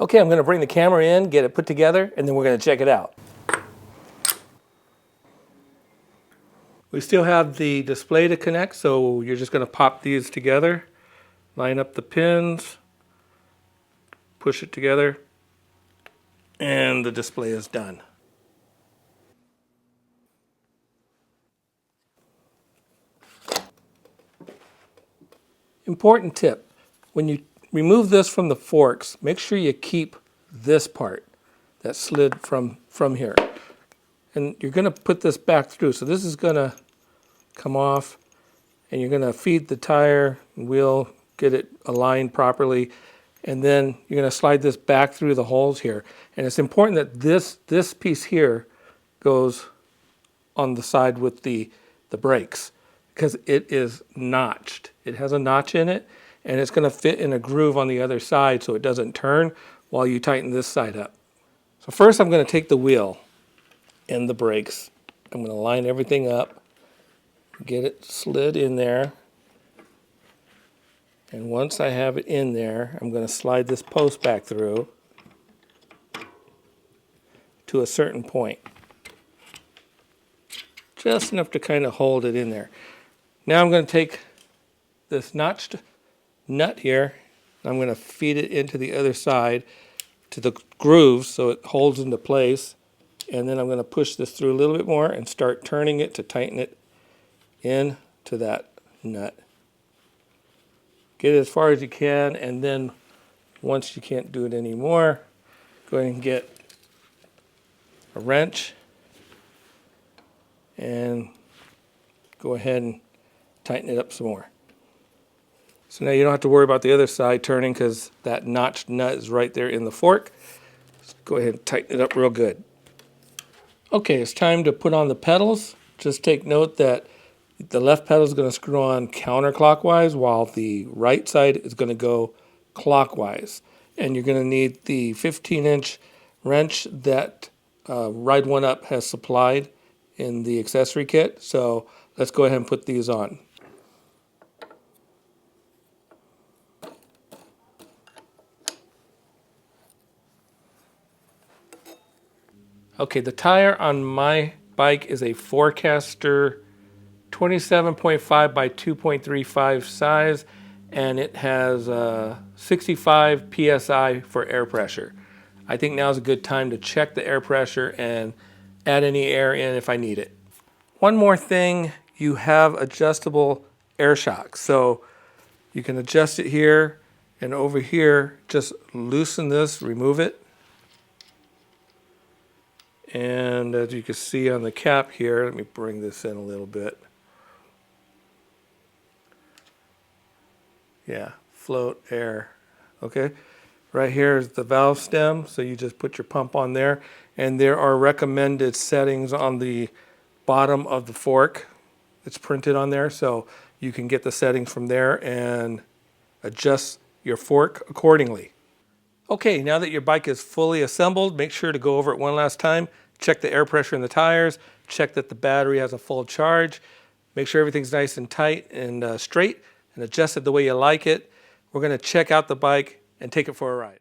Okay, I'm going to bring the camera in, get it put together, and then we're going to check it out. We still have the display to connect, so you're just going to pop these together, line up the pins, push it together, and the display is done. Important tip, when you remove this from the forks, make sure you keep this part that slid from here. And you're going to put this back through. So this is going to come off, and you're going to feed the tire and wheel, get it aligned properly, and then you're going to slide this back through the holes here. And it's important that this piece here goes on the side with the brakes, because it is notched. It has a notch in it, and it's going to fit in a groove on the other side so it doesn't turn while you tighten this side up. So first I'm going to take the wheel and the brakes. I'm going to line everything up, get it slid in there, and once I have it in there, I'm going to slide this post back through to a certain point. Just enough to kind of hold it in there. Now I'm going to take this notched nut here, and I'm going to feed it into the other side to the grooves so it holds into place. And then I'm going to push this through a little bit more and start turning it to tighten it into that nut. Get it as far as you can, and then once you can't do it anymore, go ahead and get a wrench and go ahead and tighten it up some more. So now you don't have to worry about the other side turning because that notched nut is right there in the fork. Just go ahead and tighten it up real good. Okay, it's time to put on the pedals. Just take note that the left pedal is going to screw on counterclockwise while the right side is going to go clockwise. And you're going to need the 15-inch wrench that Ride1Up has supplied in the accessory kit. So let's go ahead and put these on. Okay, the tire on my bike is a Forecaster 27.5 by 2.35 size, and it has 65 psi for air pressure. I think now is a good time to check the air pressure and add any air in if I need it. One more thing, you have adjustable air shocks. So you can adjust it here and over here, just loosen this, remove it. And as you can see on the cap here, let me bring this in a little bit. Yeah, float air, okay? Right here is the valve stem, so you just put your pump on there. And there are recommended settings on the bottom of the fork. It's printed on there, so you can get the settings from there and adjust your fork accordingly. Okay, now that your bike is fully assembled, make sure to go over it one last time. Check the air pressure in the tires, check that the battery has a full charge, make sure everything's nice and tight and straight, and adjust it the way you like it. We're going to check out the bike and take it for a ride.